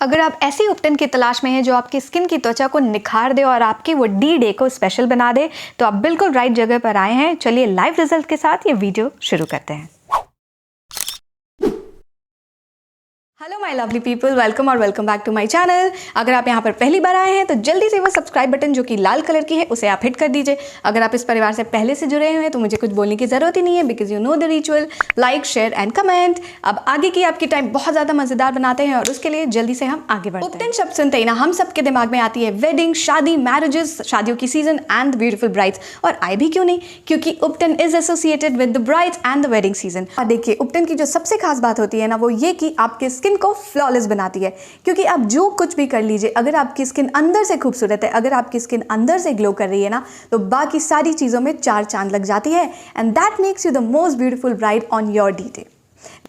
अगर आप ऐसी उपटन की तलाश में हैं जो आपकी स्किन की त्वचा को निखार दे और आपकी वो डी को स्पेशल बना दे, तो आप बिल्कुल राइट जगह पर आए हैं। चलिए लाइव रिजल्ट के साथ ये वीडियो शुरू करते हैं। Hello my lovely people, welcome और welcome back to my channel. अगर आप यहाँ पर पहली बार आए हैं तो जल्दी से वो सब्सक्राइब बटन जो कि लाल कलर की है उसे आप हिट कर दीजिए। अगर आप इस परिवार से पहले से जुड़े हुए हैं तो मुझे कुछ बोलने की जरूरत ही नहीं है, because you know the ritual, like share and comment. अब आगे की आपकी टाइम बहुत ज़्यादा मज़ेदार बनाते हैं और उसके लिए जल्दी से हम आगे बढ़ते हैं। उपटन शब्द सुनते ही ना हम सबके दिमाग में आती है वेडिंग, शादी, मैरिजेस, शादियों की season and the beautiful brides. और आए भी क्यों नहीं, क्योंकि उपटन is associated with the brides and the wedding season. और देखिए उपटन की जो सबसे खास बात होती है ना वो ये कि आपके स्किन को फ्लॉलेस बनाती है। क्योंकि आप जो कुछ भी कर लीजिए, अगर आपकी स्किन अंदर से खूबसूरत है, अगर आपकी स्किन अंदर से ग्लो कर रही है ना, तो बाकी सारी चीजों में चार चांद लग जाती है। And that makes you the most beautiful bride on your D.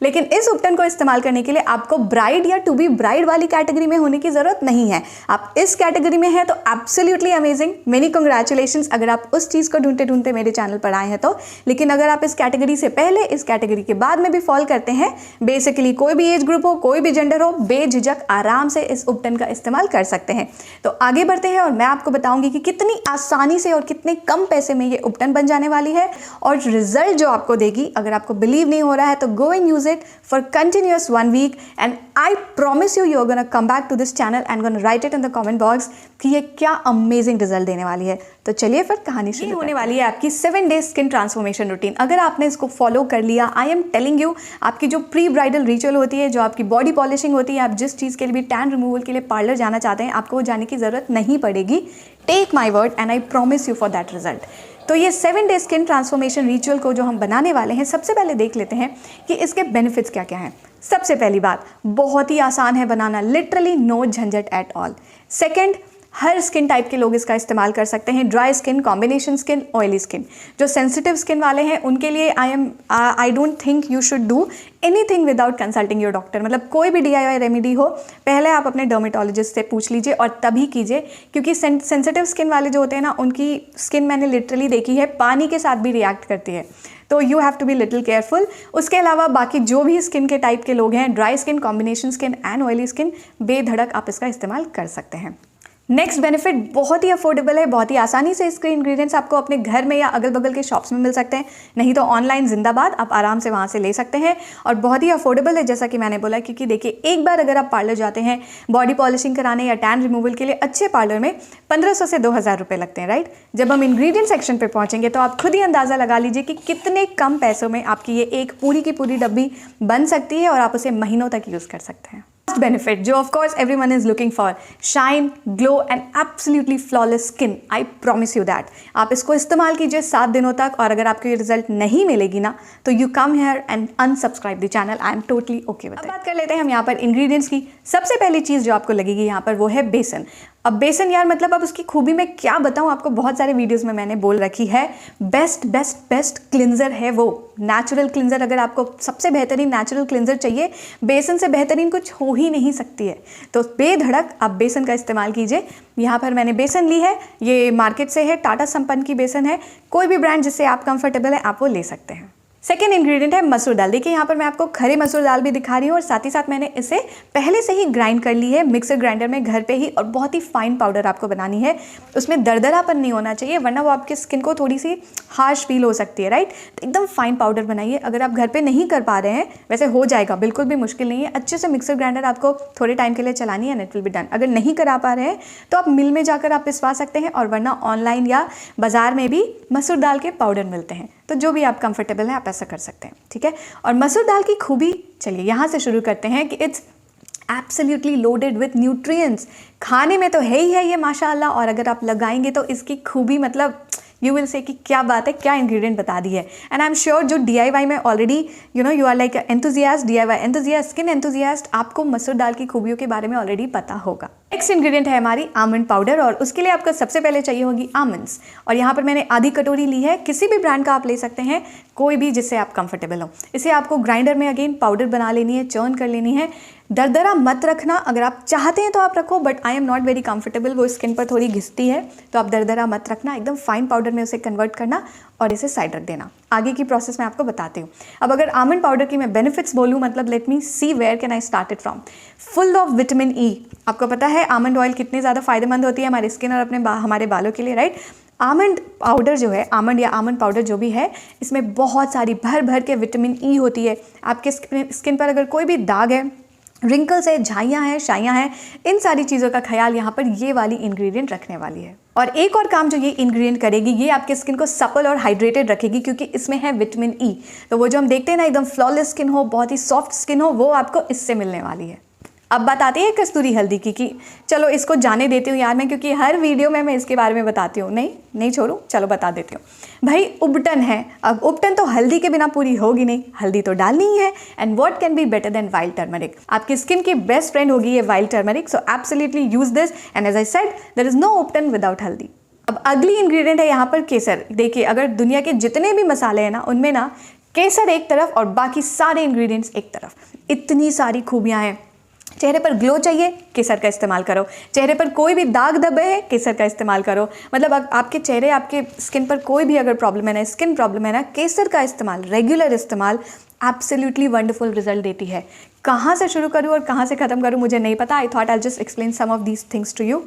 लेकिन इस उपटन को इस्तेमाल करने के लिए आपको ब्राइड या टू बी ब्राइड वाली कैटेगरी में होने की जरूरत नहीं है। आप इस कैटेगरी में हैं तो एब्सोल्युटली अमेजिंग, मेनी कांग्रेचुलेशंस अगर आप उस चीज को ढूंढते ढूंढते मेरे चैनल पर आए हैं तो। लेकिन अगर आप इस कैटेगरी से पहले, इस कैटेगरी के बाद में भी फॉल करते हैं, बेसिकली कोई भी एज ग्रुप हो, कोई भी जेंडर हो, बेझिझक आराम से इस उपटन का इस्तेमाल कर सकते हैं। तो आगे बढ़ते हैं और मैं आपको बताऊंगी कि कितनी आसानी से और कितने कम पैसे में ये उपटन बन जाने वाली है और रिजल्ट जो आपको देगी। अगर आपको बिलीव नहीं हो रहा है तो go and use it for continuous 1 week and I promise you you're gonna come back to this channel and gonna write it in the comment box कि ये क्या अमेजिंग रिजल्ट देने वाली है। तो चलिए फिर कहानी शुरू होने वाली है आपकी 7 डेज स्किन ट्रांसफॉर्मेशन रूटीन। अगर आपने इसको फॉलो कर लिया, आई एम टेलिंग यू, आपकी जो प्री ब्राइडल रिचुअल होती है, जो आपकी बॉडी पॉलिशिंग होती है, आप जिस चीज़ के लिए भी टैन रिमूवल के लिए पार्लर जाना चाहते हैं, आपको वो जाने की ज़रूरत नहीं पड़ेगी। Take my word and I promise you for that result. तो ये 7 डे स्किन ट्रांसफॉर्मेशन रिचुअल को जो हम बनाने वाले हैं, सबसे पहले देख लेते हैं कि इसके बेनिफिट्स क्या क्या हैं। सबसे पहली बात, बहुत ही आसान है बनाना, लिटरली नो झंझट at all. Second, her skin type के लोग इसका इस्तेमाल कर सकते हैं, dry skin, combination skin, oily skin. जो सेंसिटिव स्किन वाले हैं उनके लिए I don't think you should do anything without consulting your doctor. मतलब कोई भी DIY रेमेडी हो, पहले आप अपने डर्मेटोलॉजिस्ट से पूछ लीजिए और तभी कीजिए, क्योंकि सेंसिटिव स्किन वाले जो होते हैं ना, उनकी स्किन मैंने लिटरली देखी है पानी के साथ भी रिएक्ट करती है। तो you have to be little careful. उसके अलावा बाकी जो भी स्किन के टाइप के लोग हैं, dry skin, combination skin and oily skin, बेधड़क आप इसका इस्तेमाल कर सकते हैं। नेक्स्ट बेनिफिट, बहुत ही अफोर्डेबल है, बहुत ही आसानी से इसके इंग्रेडिएंट्स आपको अपने घर में या अगल बगल के शॉप्स में मिल सकते हैं, नहीं तो ऑनलाइन जिंदाबाद, आप आराम से वहाँ से ले सकते हैं। और बहुत ही अफोर्डेबल है जैसा कि मैंने बोला, क्योंकि देखिए एक बार अगर आप पार्लर जाते हैं बॉडी पॉलिशिंग कराने या टैन रिमूवल के लिए, अच्छे पार्लर में 1500 से 2000 रुपये लगते हैं, राइट। जब हम इंग्रेडिएंट सेक्शन पर पहुँचेंगे तो आप खुद ही अंदाज़ा लगा लीजिए कि कितने कम पैसों में आपकी ये एक पूरी की पूरी डब्बी बन सकती है और आप उसे महीनों तक यूज़ कर सकते हैं। बेनिफिट जो of course everyone is looking for, shine, glow and absolutely flawless skin. I promise you that. आप इसको इस्तेमाल कीजिए 7 दिनों तक और अगर आपको ये रिजल्ट नहीं मिलेगी ना, तो you come here and unsubscribe the channel. I am totally okay with it. अब बात कर लेते हैं हम यहाँ पर इंग्रेडिएंट्स की। सबसे पहली चीज़ जो आपको लगेगी यहाँ पर वो है बेसन। अब बेसन यार, मतलब अब उसकी खूबी मैं क्या बताऊँ आपको, बहुत सारे वीडियोस में मैंने बोल रखी है, बेस्ट बेस्ट बेस्ट क्लिंजर है वो, नेचुरल क्लिंजर। अगर आपको सबसे बेहतरीन नेचुरल क्लिंजर चाहिए, बेसन से बेहतरीन कुछ हो ही नहीं सकती है। तो बेधड़क आप बेसन का इस्तेमाल कीजिए। यहाँ पर मैंने बेसन ली है, ये मार्केट से है, टाटा संपन्न की बेसन है। कोई भी ब्रांड जिससे आप कंफर्टेबल है आप वो ले सकते हैं। सेकेंड इंग्रेडिएंट है मसूर दाल। देखिए यहाँ पर मैं आपको खरे मसूर दाल भी दिखा रही हूँ और साथ ही साथ मैंने इसे पहले से ही ग्राइंड कर ली है मिक्सर ग्राइंडर में घर पे ही, और बहुत ही फाइन पाउडर आपको बनानी है। उसमें दरदरापन नहीं होना चाहिए, वरना वो आपकी स्किन को थोड़ी सी हार्श फील हो सकती है, राइट। तो एकदम फाइन पाउडर बनाइए। अगर आप घर पर नहीं कर पा रहे हैं, वैसे हो जाएगा, बिल्कुल भी मुश्किल नहीं है, अच्छे से मिक्सर ग्राइंडर आपको थोड़े टाइम के लिए चलानी है and it will be done. अगर नहीं करा पा रहे हैं तो आप मिल में जाकर आप पिसवा सकते हैं, और वरना ऑनलाइन या बाजार में भी मसूर दाल के पाउडर मिलते हैं। तो जो भी आप कंफर्टेबल हैं आप ऐसा कर सकते हैं, ठीक है। और मसूर दाल की खूबी, चलिए यहाँ से शुरू करते हैं कि it's absolutely loaded with nutrients. खाने में तो है ही है ये माशाअल्लाह, और अगर आप लगाएंगे तो इसकी खूबी, मतलब यू विल से कि क्या बात है, क्या इंग्रेडिएंट बता दी है। एंड आई एम श्योर जो DIY में already you are like enthusiast, DIY enthusiast, skin enthusiast, आपको मसूर दाल की खूबियों के बारे में ऑलरेडी पता होगा। नेक्स्ट इंग्रेडिएंट है हमारी आमंड पाउडर, और उसके लिए आपको सबसे पहले चाहिए होगी आमंड्स। और यहाँ पर मैंने आधी कटोरी ली है, किसी भी ब्रांड का आप ले सकते हैं, कोई भी जिससे आप कंफर्टेबल हो। इसे आपको ग्राइंडर में अगेन पाउडर बना लेनी है, चर्न कर लेनी है। दरदरा मत रखना, अगर आप चाहते हैं तो आप रखो, but I am not very comfortable, वो स्किन पर थोड़ी घिसती है, तो आप दरदरा मत रखना, एकदम फाइन पाउडर में उसे कन्वर्ट करना और इसे साइड रख देना। आगे की प्रोसेस मैं आपको बताती हूँ। अब अगर आमंड पाउडर की मैं बेनिफिट्स बोलूँ, मतलब let me see where can I start it from. Full of vitamin E. आपको पता है आमंड ऑयल कितनी ज़्यादा फायदेमंद होती है हमारी स्किन और हमारे बालों के लिए, राइट। आमंड पाउडर जो है, आमंड या आमंड पाउडर जो भी है, इसमें बहुत सारी भर भर के विटामिन ई होती है। आपके स्किन पर अगर कोई भी दाग है, रिंकल्स है, झाइयाँ हैं, शाइयाँ हैं, इन सारी चीज़ों का ख्याल यहाँ पर ये वाली इंग्रेडिएंट रखने वाली है। और एक और काम जो ये इंग्रेडिएंट करेगी, ये आपके स्किन को सपल और हाइड्रेटेड रखेगी, क्योंकि इसमें है विटामिन ई। तो वो जो हम देखते हैं ना, एकदम फ्लॉलेस स्किन हो, बहुत ही सॉफ्ट स्किन हो, वो आपको इससे मिलने वाली है। अब बात आती है कस्तूरी हल्दी की, कि चलो इसको जाने देती हूँ यार मैं, क्योंकि हर वीडियो में मैं इसके बारे में बताती हूँ। नहीं छोड़ू, चलो बता देती हूँ। भाई उबटन है, अब उबटन तो हल्दी के बिना पूरी होगी नहीं, हल्दी तो डालनी ही है। And what can be better than wild turmeric. आपकी स्किन की बेस्ट फ्रेंड होगी ये wild turmeric, so absolutely use this. And as I said, there is no उबटन विदाउट हल्दी। अब अगली इंग्रेडिएंट है यहाँ पर केसर। देखिए, अगर दुनिया के जितने भी मसाले हैं ना, उनमें ना केसर एक तरफ और बाकी सारे इंग्रेडिएंट्स एक तरफ। इतनी सारी खूबियाँ हैं। चेहरे पर ग्लो चाहिए, केसर का इस्तेमाल करो। चेहरे पर कोई भी दाग धब्बे है, केसर का इस्तेमाल करो। मतलब आपके चेहरे, आपके स्किन पर कोई भी अगर प्रॉब्लम है ना, स्किन प्रॉब्लम है ना, केसर का इस्तेमाल, रेगुलर इस्तेमाल एब्सोल्युटली वंडरफुल रिजल्ट देती है। कहाँ से शुरू करूँ और कहाँ से ख़त्म करूँ मुझे नहीं पता। I thought I just explain some of these things to you.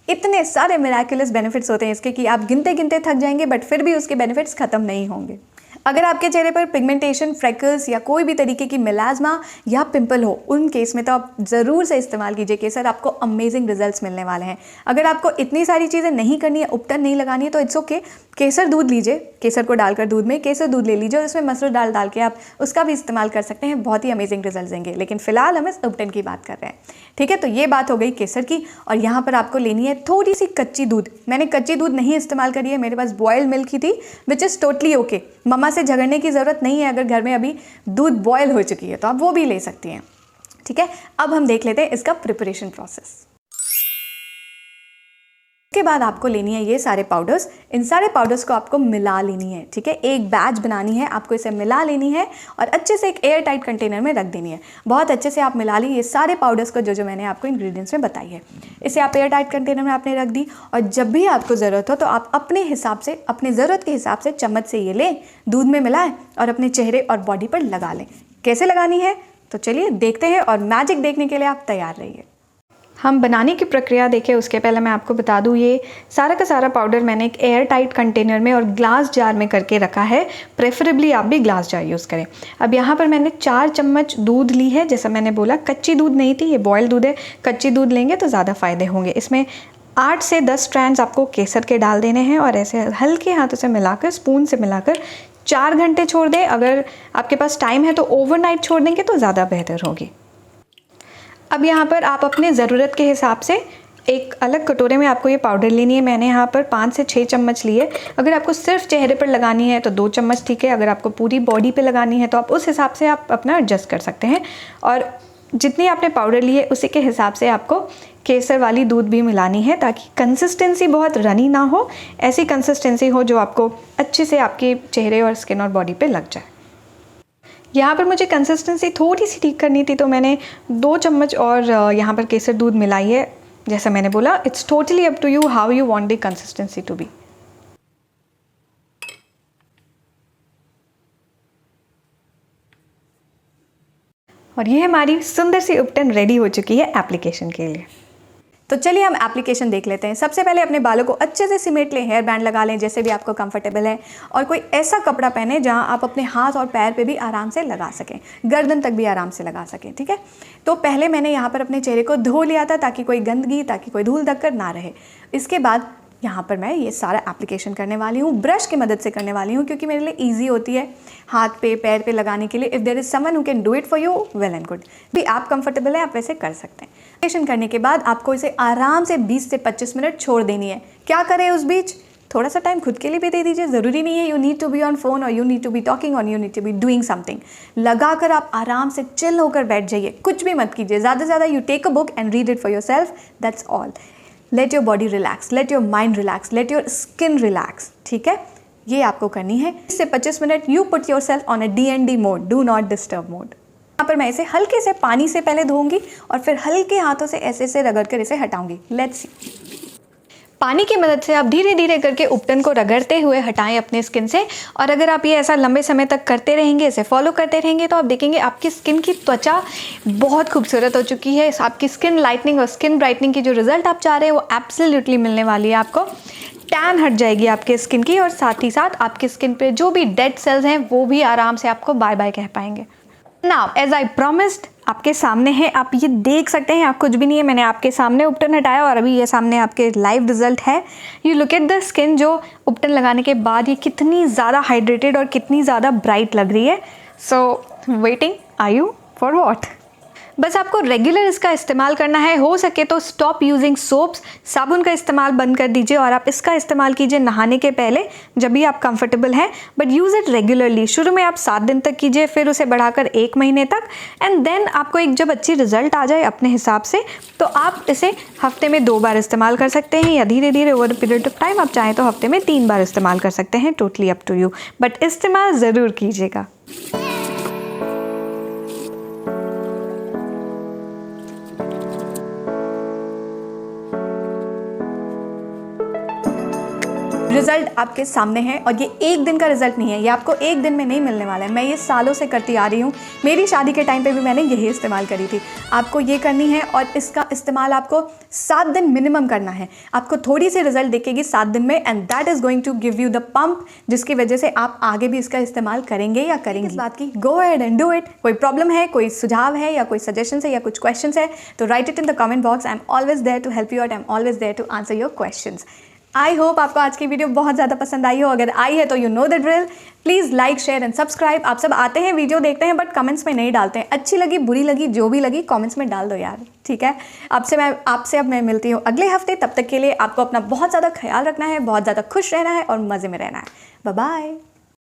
इतने सारे मिराकुलस बेनिफिट्स होते हैं इसके कि आप गिनते गिनते थक जाएंगे, बट फिर भी उसके बेनिफिट्स खत्म नहीं होंगे। अगर आपके चेहरे पर पिगमेंटेशन, फ्रेकल्स या कोई भी तरीके की मेलाज्मा या पिंपल हो, उन केस में तो आप ज़रूर से इस्तेमाल कीजिए केसर, आपको अमेजिंग रिजल्ट्स मिलने वाले हैं। अगर आपको इतनी सारी चीज़ें नहीं करनी है, उपटन नहीं लगानी है, तो इट्स ओके। केसर दूध लीजिए, केसर को डालकर दूध में केसर दूध ले लीजिए और उसमें मसूर दाल डाल के आप उसका भी इस्तेमाल कर सकते हैं, बहुत ही अमेजिंग रिजल्ट देंगे। लेकिन फिलहाल हम इस उपटन की बात कर रहे हैं, ठीक है। तो ये बात हो गई केसर की। और यहाँ पर आपको लेनी है थोड़ी सी कच्ची दूध। मैंने कच्ची दूध नहीं इस्तेमाल करी है, मेरे पास बॉयल मिल्क ही थी, विच इज़ टोटली ओके। मम्मा से झगड़ने की ज़रूरत नहीं है, अगर घर में अभी दूध बॉयल हो चुकी है तो आप वो भी ले सकती हैं, ठीक है। अब हम देख लेते हैं इसका प्रिपरेशन प्रोसेस। उसके बाद आपको लेनी है ये सारे पाउडर्स। इन सारे पाउडर्स को आपको मिला लेनी है, ठीक है। एक बैच बनानी है, आपको इसे मिला लेनी है और अच्छे से एक एयर टाइट कंटेनर में रख देनी है। बहुत अच्छे से आप मिला ली ये सारे पाउडर्स को, जो मैंने आपको इंग्रेडिएंट्स में बताई है। इसे आप एयर टाइट कंटेनर में आपने रख दी और जब भी आपको ज़रूरत हो तो आप अपने हिसाब से, अपने ज़रूरत के हिसाब से चम्मच से ये लें, दूध में मिलाएं और अपने चेहरे और बॉडी पर लगा लें। कैसे लगानी है तो चलिए देखते हैं, और मैजिक देखने के लिए आप तैयार रहिए। हम बनाने की प्रक्रिया देखें उसके पहले मैं आपको बता दूं, ये सारा का सारा पाउडर मैंने एक एयर टाइट कंटेनर में और ग्लास जार में करके रखा है। प्रेफरेबली आप भी ग्लास जार यूज़ करें। अब यहाँ पर मैंने 4 चम्मच दूध ली है, जैसा मैंने बोला कच्ची दूध नहीं थी, ये बॉयल दूध है। कच्ची दूध लेंगे तो ज़्यादा फ़ायदे होंगे। इसमें 8 से 10 स्ट्रैंड्स आपको केसर के डाल देने हैं और ऐसे हल्के हाथों से मिलाकर, स्पून से मिलाकर 4 घंटे छोड़ दें। अगर आपके पास टाइम है तो ओवरनाइट छोड़ देंगे तो ज़्यादा बेहतर होगी। अब यहाँ पर आप अपने ज़रूरत के हिसाब से एक अलग कटोरे में आपको ये पाउडर लेनी है। मैंने यहाँ पर 5 से 6 चम्मच लिए। अगर आपको सिर्फ चेहरे पर लगानी है तो 2 चम्मच ठीक है। अगर आपको पूरी बॉडी पे लगानी है तो आप उस हिसाब से आप अपना एडजस्ट कर सकते हैं। और जितनी आपने पाउडर ली है उसी के हिसाब से आपको केसर वाली दूध भी मिलानी है, ताकि कंसिस्टेंसी बहुत रनी ना हो, ऐसी कंसिस्टेंसी हो जो आपको अच्छे से आपके चेहरे और स्किन और बॉडी पे लग जाए। यहाँ पर मुझे कंसिस्टेंसी थोड़ी सी ठीक करनी थी तो मैंने 2 चम्मच और यहाँ पर केसर दूध मिलाई है। जैसा मैंने बोला, it's totally up to you how you want the consistency to be. और ये हमारी सुंदर सी उपटन रेडी हो चुकी है एप्लीकेशन के लिए। तो चलिए हम एप्लीकेशन देख लेते हैं। सबसे पहले अपने बालों को अच्छे से सिमेट लें, हेयर बैंड लगा लें जैसे भी आपको कंफर्टेबल है, और कोई ऐसा कपड़ा पहने जहां आप अपने हाथ और पैर पे भी आराम से लगा सकें, गर्दन तक भी आराम से लगा सकें, ठीक है। तो पहले मैंने यहाँ पर अपने चेहरे को धो लिया था ताकि कोई गंदगी, ताकि कोई धूल धक्कर ना रहे। इसके बाद यहाँ पर मैं ये सारा एप्लीकेशन करने वाली हूँ, ब्रश की मदद से करने वाली हूँ, क्योंकि मेरे लिए ईजी होती है हाथ पे, पैर पे लगाने के लिए। If there is someone who can do it for you, well and good. भी आप कंफर्टेबल है, आप वैसे कर सकते हैं। एप्लीकेशन करने के बाद आपको इसे आराम से 20 से 25 मिनट छोड़ देनी है। क्या करें उस बीच? थोड़ा सा टाइम खुद के लिए भी दे दीजिए। ज़रूरी नहीं है you need to be on phone और you need to be talking और you need to be doing something. लगाकर आप आराम से चिल होकर बैठ जाइए, कुछ भी मत कीजिए। ज़्यादा से ज़्यादा you take a book and read it for yourself, that's all. Let your body relax, let your mind relax, let your skin relax, ठीक है। ये आपको करनी है 20 से 25 minute. You put yourself on a DND mode, do not disturb mode. यहाँ पर मैं इसे हल्के से पानी से पहले धोऊंगी और फिर हल्के हाथों से ऐसे से रगड़ कर इसे हटाऊंगी। Let's see. पानी की मदद से आप धीरे धीरे करके उपटन को रगड़ते हुए हटाएं अपने स्किन से। और अगर आप ये ऐसा लंबे समय तक करते रहेंगे, इसे फॉलो करते रहेंगे, तो आप देखेंगे आपकी स्किन की त्वचा बहुत खूबसूरत हो चुकी है। आपकी स्किन लाइटनिंग और स्किन ब्राइटनिंग की जो रिजल्ट आप चाह रहे हैं वो एब्सोल्युटली मिलने वाली है आपको। टैन हट जाएगी आपके स्किन की और साथ ही साथ आपकी स्किन पे जो भी डेड सेल्स हैं वो भी आराम से आपको बाय बाय कह पाएंगे। नाउ एज आई प्रॉमिस्ड, आपके सामने है, आप ये देख सकते हैं, आप कुछ भी नहीं है, मैंने आपके सामने उपटन हटाया और अभी ये सामने आपके लाइव रिजल्ट है। You look at the skin, जो उपटन लगाने के बाद ये कितनी ज़्यादा हाइड्रेटेड और कितनी ज़्यादा ब्राइट लग रही है। So waiting are you for what? बस आपको रेगुलर इसका इस्तेमाल करना है। हो सके तो स्टॉप यूजिंग सोप्स, साबुन का इस्तेमाल बंद कर दीजिए और आप इसका इस्तेमाल कीजिए नहाने के पहले, जब भी आप कंफर्टेबल हैं, बट यूज़ इट रेगुलरली। शुरू में आप 7 दिन तक कीजिए, फिर उसे बढ़ाकर 1 महीने तक, एंड देन आपको एक जब अच्छी रिजल्ट आ जाए अपने हिसाब से, तो आप इसे हफ्ते में 2 बार इस्तेमाल कर सकते हैं, या धीरे धीरे over the period of time आप चाहें तो हफ्ते में 3 बार इस्तेमाल कर सकते हैं। Totally up to you, but इस्तेमाल ज़रूर कीजिएगा। रिजल्ट आपके सामने है और ये एक दिन का रिजल्ट नहीं है, ये आपको एक दिन में नहीं मिलने वाला है। मैं ये सालों से करती आ रही हूँ, मेरी शादी के टाइम पे भी मैंने यही इस्तेमाल करी थी। आपको ये करनी है और इसका इस्तेमाल आपको 7 दिन मिनिमम करना है। आपको थोड़ी सी रिजल्ट दिखेगी 7 दिन में, and that is going to give you the pump, जिसकी वजह से आप आगे भी इसका इस्तेमाल करेंगे या करेंगे। इस बात की go ahead and do it. कोई प्रॉब्लम है, कोई सुझाव है या कोई सजेशन है या कुछ क्वेश्चन है, तो write it in the comment box. I am always there to help you out, I am always there to answer your questions. I hope आपको आज की वीडियो बहुत ज़्यादा पसंद आई हो। अगर आई है तो you know the drill, please like, share and subscribe. आप सब आते हैं, वीडियो देखते हैं, बट कमेंट्स में नहीं डालते हैं। अच्छी लगी, बुरी लगी, जो भी लगी, कमेंट्स में डाल दो यार, ठीक है। आपसे अब मैं मिलती हूँ अगले हफ्ते। तब तक के लिए आपको अपना बहुत ज़्यादा ख्याल रखना है, बहुत ज़्यादा खुश रहना है और मज़े में रहना है। Bye bye.